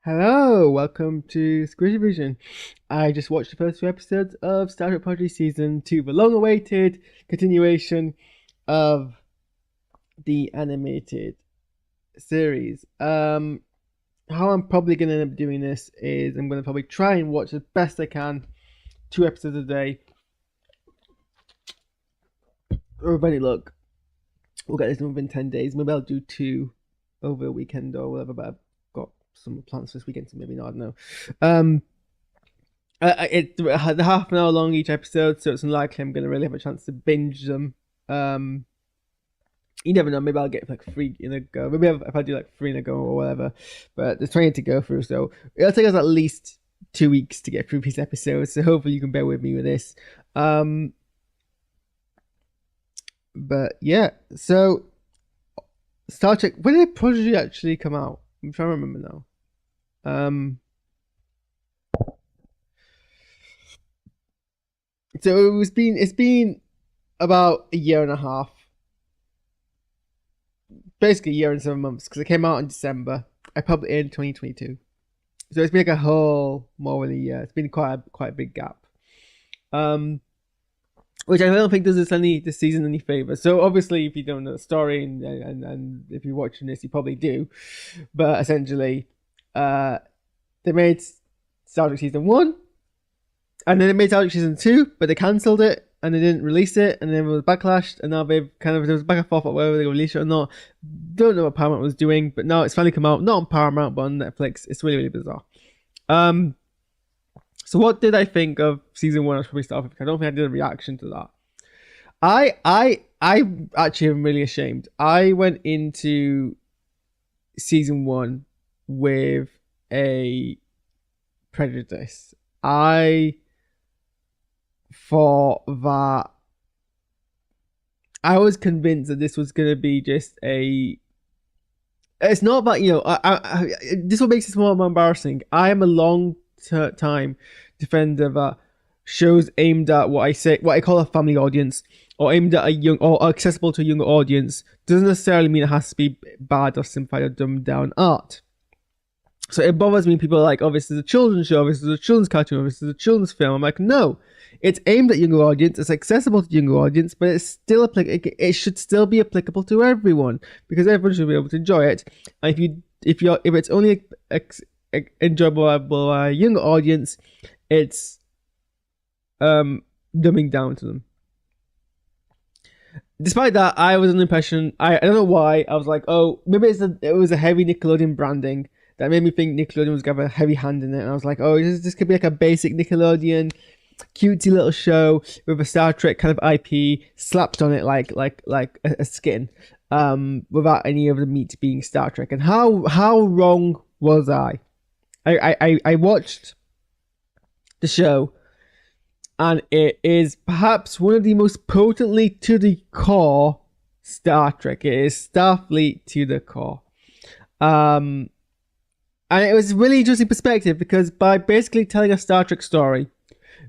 Hello, welcome to SquishiVision. I just watched the first two episodes of Star Trek Prodigy Season 2, the long-awaited continuation of the animated series. How I'm probably going to end up doing this is I'm going to probably try and watch as best I can 2 episodes a day. Or with any luck, we'll get this done within 10 days. Maybe I'll do 2 over a weekend or whatever, but I've got some plans this weekend, so maybe not, I don't know. They're half an hour long each episode, so it's unlikely I'm going to really have a chance to binge them. You never know, maybe I'll get like 3 in a go. Maybe if I do like 3 in a go or whatever. But there's 20 to go through, so it'll take us at least 2 weeks to get through these episodes, so hopefully you can bear with me with this. But yeah, so Star Trek, when did Prodigy actually come out? I'm trying to remember now. So it's been about a year and a half, basically a year and 7 months, because it came out in December. I published it in 2022, so it's been like a whole more than a year. It's been quite a big gap. Which I don't think does this season any favor. So obviously, if you don't know the story and if you're watching this, you probably do. But essentially, they made Star Trek Season 1, and then they made Star Trek Season 2, but they cancelled it, and they didn't release it, and then it was backlashed, and now there was back and forth about whether they release it or not. Don't know what Paramount was doing, but now it's finally come out, not on Paramount, but on Netflix. It's really, really bizarre. So what did I think of Season 1? I should probably start with, because I don't think I did a reaction to that. I actually am really ashamed. I went into Season 1 with a prejudice. I thought that I was convinced that this was going to be just a... It's not about, this is what makes it more embarrassing. I am a long time defender that shows aimed at what I call a family audience, or aimed at a young or accessible to a younger audience, doesn't necessarily mean it has to be bad or simplified or dumbed down art. So it bothers me people are like, oh, this is a children's show, this is a children's cartoon, this is a children's film. I'm like, no, it's aimed at younger audience, it's accessible to younger audience, but it's still it should still be applicable to everyone, because everyone should be able to enjoy it. And if it's only enjoyable by a younger audience, it's dumbing down to them. Despite that, I was under the impression, I don't know why, I was like, oh, maybe it was a heavy Nickelodeon branding that made me think Nickelodeon was going to have a heavy hand in it. And I was like, oh, this could be like a basic Nickelodeon cutesy little show with a Star Trek kind of IP slapped on it like a skin, without any of the meat being Star Trek. And how wrong was I? I watched the show, and it is perhaps one of the most potently to the core Star Trek. It is Starfleet to the core. And it was really interesting perspective, because by basically telling a Star Trek story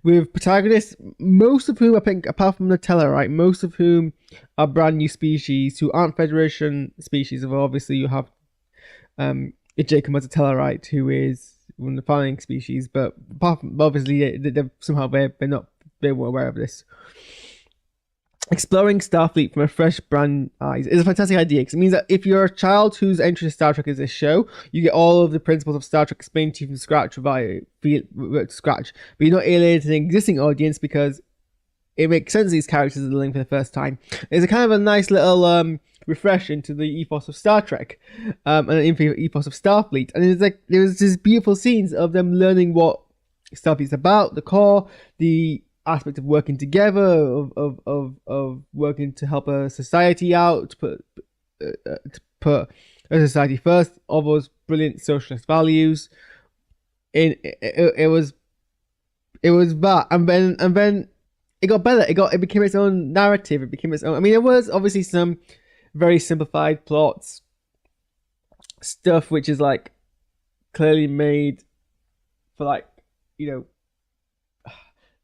with protagonists, most of whom, I think, apart from the Tellarite, most of whom are brand new species who aren't Federation species. Obviously, you have Jacob as a Tellarite, who is one of the founding species, but apart from, obviously, they're somehow they were aware of this. Exploring Starfleet from a fresh brand eyes is a fantastic idea, because it means that if you're a child whose entry to Star Trek is this show, you get all of the principles of Star Trek explained to you from scratch, but you're not alienating an existing audience, because it makes sense these characters are linked for the first time. It's a kind of a nice little refresh into the ethos of Star Trek, and the ethos of Starfleet. And there was these beautiful scenes of them learning what Starfleet's about, the core, the aspect of working together, of working to help a society out, to put a society first, all those brilliant socialist values. It was that, and then it got better. It became its own narrative. It became its own. I mean, there was obviously some very simplified plots, stuff which is like clearly made for, like,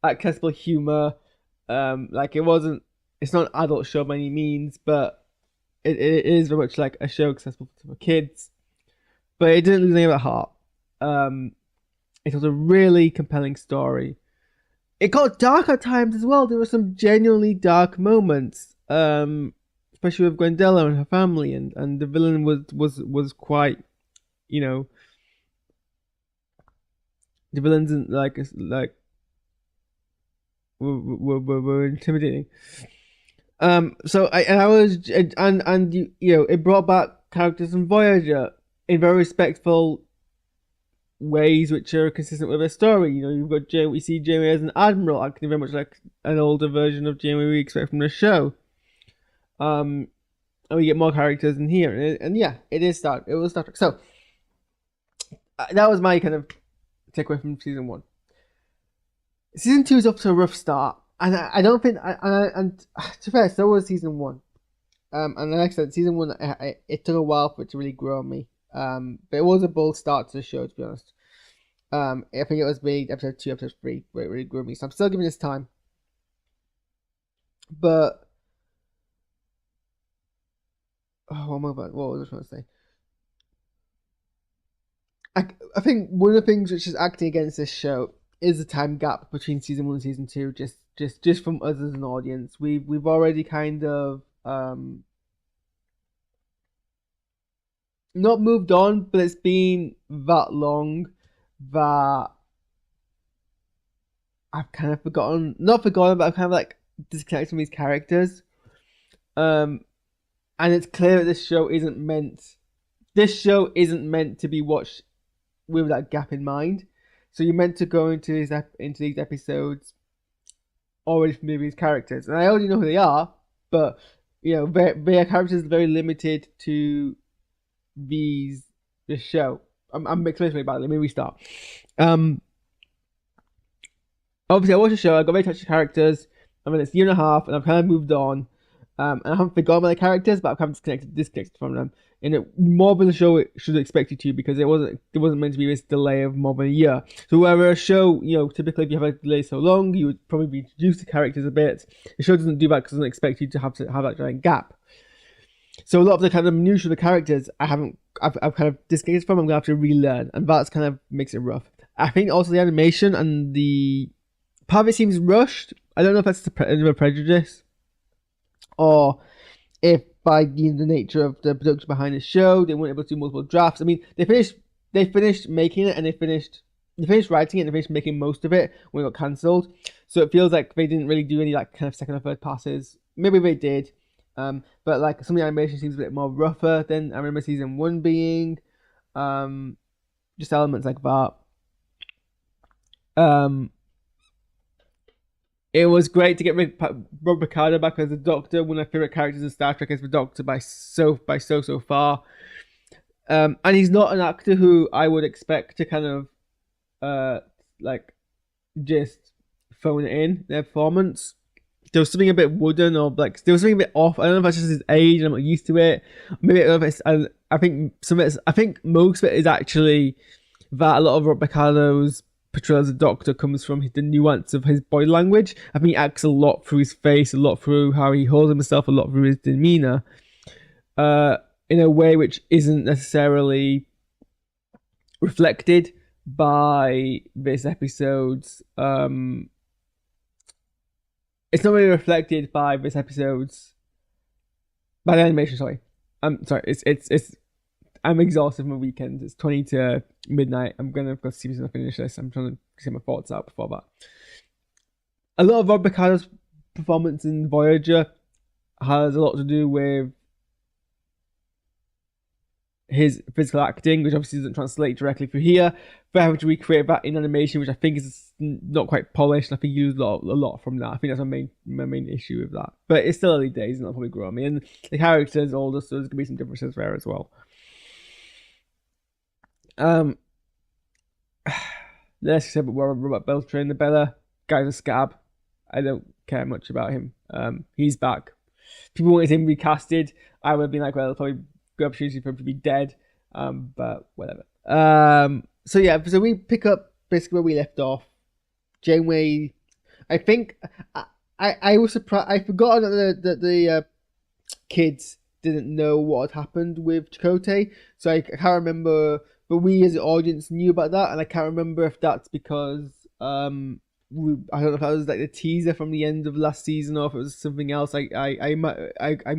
accessible humor. Like, it's not an adult show by any means, but it is very much like a show accessible for kids. But it didn't lose any of that heart. It was a really compelling story. It got dark at times as well. There were some genuinely dark moments, especially with Gwendella and her family, and the villain was quite, you know, the villains like were intimidating. So I was and you know, it brought back characters from Voyager in very respectful ways which are consistent with their story. You know, you've got we see Jamie as an admiral, acting very much like an older version of Jamie we expect from the show. And we get more characters in here, and yeah, it was Star Trek. So that was my kind of takeaway from season 1. Season 2 is up to a rough start, and I don't think, and to be fair, so was season 1. And like I said, season 1, it took a while for it to really grow on me. But it was a bold start to the show, to be honest. I think it was maybe episode 2, episode 3, where it really grew on me. So I'm still giving this time. But what was I trying to say? I think one of the things which is acting against this show is the time gap between season 1 and season 2. Just from us as an audience, we've already kind of not moved on, but it's been that long that I've kind of not forgotten, but I've kind of like disconnected from these characters. And it's clear that this show isn't meant to be watched with that gap in mind. So you're meant to go into these episodes already familiar with these characters, and I already know who they are, but you know, their characters are very limited to this show. I'm explaining about it. Let me restart. Obviously, I watched the show. I got very attached to characters. I mean, it's a year and a half, and I've kind of moved on. And I haven't forgotten my characters, but I've kind of disconnected from them. And more than the show should expect you to, because it wasn't meant to be this delay of more than a year. So wherever a show, you know, typically if you have a delay so long, you would probably be introduced to characters a bit. The show doesn't do that because it doesn't expect you to have that giant gap. So a lot of the kind of minutiae of the characters I've kind of disconnected from. I'm gonna have to relearn, and that's kind of makes it rough. I think also the animation and the part of it seems rushed. I don't know if that's a prejudice, or if by the nature of the production behind the show, they weren't able to do multiple drafts. I mean, they finished making it, and they finished writing it, and they finished making most of it when it got cancelled. So it feels like they didn't really do any like kind of second or third passes. Maybe they did, but like some of the animation seems a bit more rougher than I remember season 1 being. Just elements like that. It was great to get Rob Picardo back as the Doctor. One of my favorite characters in Star Trek is the Doctor by so far. And he's not an actor who I would expect to kind of like just phone it in their performance. There was something a bit wooden, or like there was something a bit off. I don't know if that's just his age and I'm not used to it. Maybe I think most of it is actually that a lot of Rob Picardo's portrayal as a Doctor comes from the nuance of his body language. I think he acts a lot through his face, a lot through how he holds himself, a lot through his demeanor, in a way which isn't necessarily reflected by this episode's. It's not really reflected by this episode's by the animation. Sorry, I'm sorry. It's. I'm exhausted from the weekend. It's 20 to midnight. I'm gonna go see if I finish this. I'm trying to get my thoughts out before that. A lot of Rob Picardo's performance in Voyager has a lot to do with his physical acting, which obviously doesn't translate directly through here. But having to recreate that in animation, which I think is not quite polished, and I think you lose a lot from that. I think that's my main issue with that. But it's still early days, and that'll probably grow on me. And the character's older, so there's gonna be some differences there as well. Let's say about Robert Beltran, the Bella guy's a scab. I don't care much about him. He's back. People wanted him recasted. I would have been like, well, probably good opportunity for him to be dead. But whatever. So yeah, so we pick up basically where we left off. Janeway, I think I was surprised. I forgot that the kids didn't know what had happened with Chakotay. So I can't remember but we as the audience knew about that, and I can't remember if that's because I don't know if that was like the teaser from the end of last season or if it was something else. I'm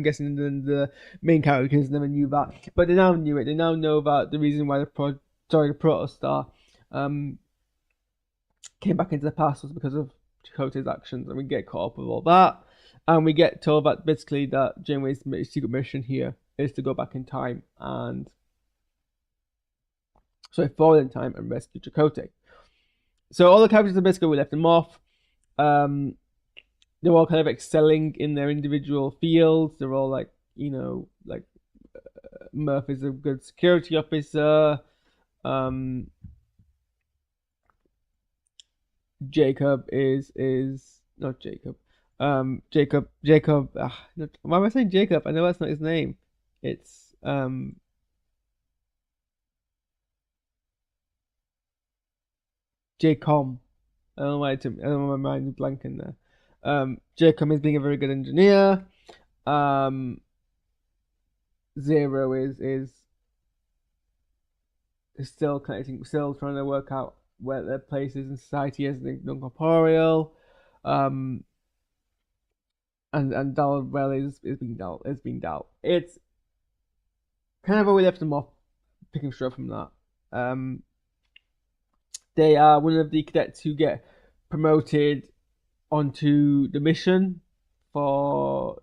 guessing the main characters never knew that, but they now knew it. They now know that the reason why the Protostar came back into the past was because of Chakotay's actions, and we get caught up with all that, and we get told that basically that Janeway's secret mission here is to go back in time and forward in time and rescue Chakotay. So all the characters in basically we left them off. They're all kind of excelling in their individual fields. They're all like, you know, like Murph is a good security officer. Jacob is not Jacob. Jacob. Why am I saying Jacob? I know that's not his name. It's Jacom. I don't know why my mind is blanking there. Jacom is being a very good engineer. Zero is still connecting, still trying to work out where their place is in society as non-corporeal. And Dal, well, is being Dal. It's kind of where we left them off, picking straight from that. They are one of the cadets who get promoted onto the mission for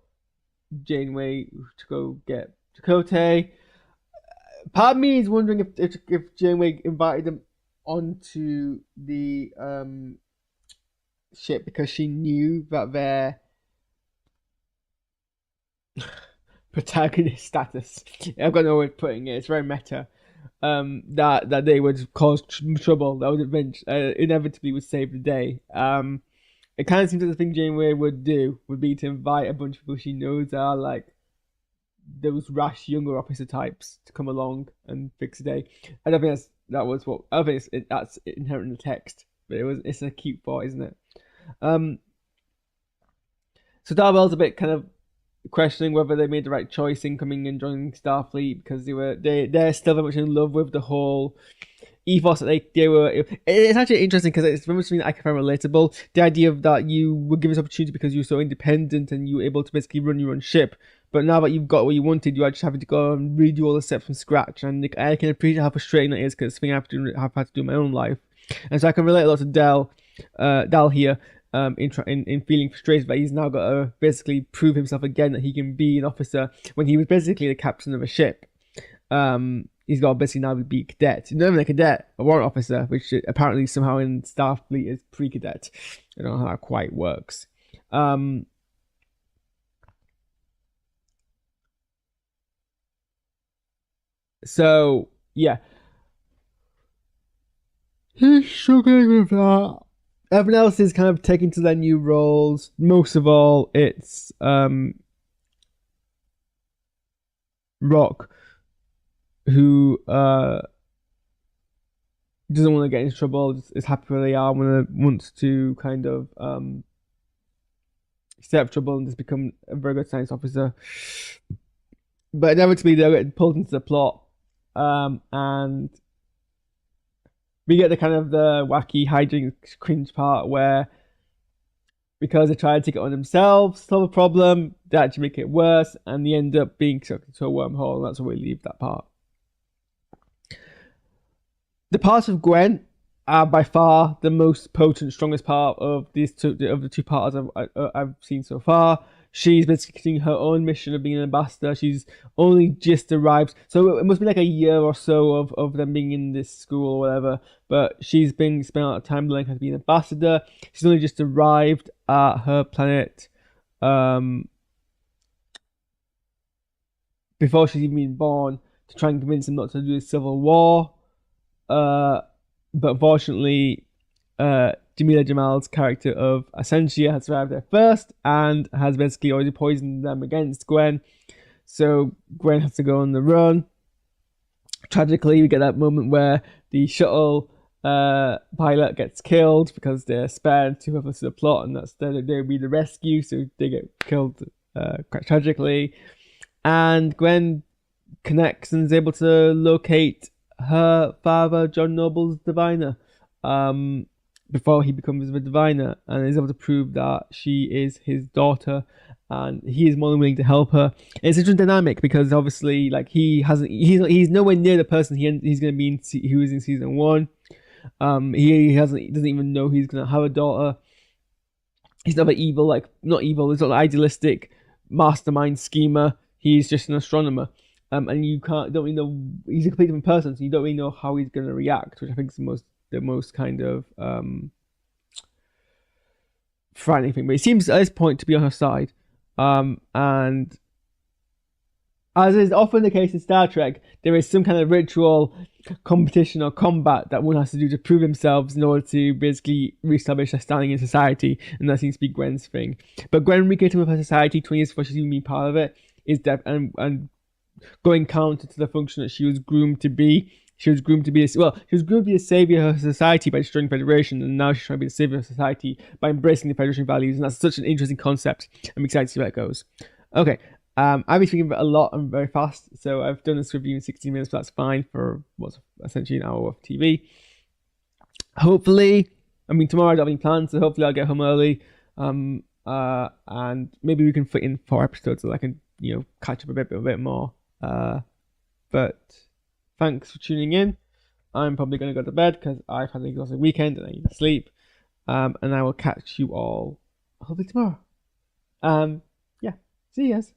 Janeway to go get Chakotay. Part of me is wondering if Janeway invited them onto the ship because she knew that their protagonist status, I've got no way of putting it, it's very meta, that they would cause trouble, that would inevitably would save the day. It kind of seems like the thing Janeway would do would be to invite a bunch of people she knows are like those rash younger officer types to come along and fix the day. I don't think that's inherent in the text, but it's a cute thought, isn't it? So Darwell's a bit kind of questioning whether they made the right choice in coming and joining Starfleet because they're still very much in love with the whole ethos that they were. It's actually interesting because it's very much something that I can find relatable. The idea of that you were given this opportunity because you were so independent and you were able to basically run your own ship, but now that you've got what you wanted, you are just having to go and redo all the steps from scratch. And I can appreciate how frustrating that is because it's something I've had to do in my own life, and so I can relate a lot to Dal here. In feeling frustrated that he's now got to basically prove himself again that he can be an officer when he was basically the captain of a ship. He's got to basically now be a cadet. Not even a cadet, a warrant officer, which apparently somehow in Starfleet is pre-cadet. I don't know how that quite works. So yeah, he's struggling with that. Everyone else is kind of taking to their new roles. Most of all, it's Rock, who doesn't want to get into trouble, is happy where they are, wants to kind of stay out of trouble and just become a very good science officer. But inevitably, they're getting pulled into the plot, and we get the kind of the wacky hijinks cringe part where, because they try to take it on themselves, solve a problem, they actually make it worse, and they end up being sucked into a wormhole, and that's where we leave that part. The parts of Gwen are by far the most potent, strongest part of the two parts I've seen so far. She's basically continuing her own mission of being an ambassador. She's only just arrived, so it must be like a year or so of them being in this school or whatever. But she's been spent a lot of time learning how to be an ambassador. She's only just arrived at her planet before she's even been born to try and convince them not to do a civil war. But unfortunately, Jamila Jamal's character of Ascensia has arrived there first and has basically already poisoned them against Gwen. So Gwen has to go on the run. Tragically, we get that moment where the shuttle pilot gets killed because they're spared to have us to the plot, and that's they'll be the rescue, so they get killed quite tragically. And Gwen connects and is able to locate her father, John Noble's diviner, before he becomes the diviner, and is able to prove that she is his daughter, and he is more than willing to help her. And it's such a dynamic because obviously, like he's nowhere near the person he's going to be who is in season 1. He doesn't even know he's going to have a daughter. He's never evil, like not evil. He's not an idealistic mastermind schemer. He's just an astronomer. And you don't really know, he's a completely different person, so you don't really know how he's going to react, which I think is the most kind of frightening thing. But he seems at this point to be on her side, and as is often the case in Star Trek, there is some kind of ritual, competition, or combat that one has to do to prove themselves in order to basically reestablish their standing in society, and that seems to be Gwen's thing. But Gwen reconnecting with her society 20 years before she's even been part of it is and going counter to the function that she was groomed to be. She was groomed to be a savior of her society by destroying the Federation, and now she's trying to be the savior of society by embracing the Federation values, and that's such an interesting concept. I'm excited to see where it goes. Okay, I've been speaking about a lot and very fast, so I've done this review in 16 minutes, but that's fine for what's essentially an hour of TV. Hopefully, tomorrow I don't have any plans, so hopefully I'll get home early, and maybe we can fit in 4 episodes so I can, catch up a bit more. But thanks for tuning in. I'm probably going to go to bed because I've had an exhausting weekend and I need to sleep. And I will catch you all hopefully tomorrow. Yeah, see you guys.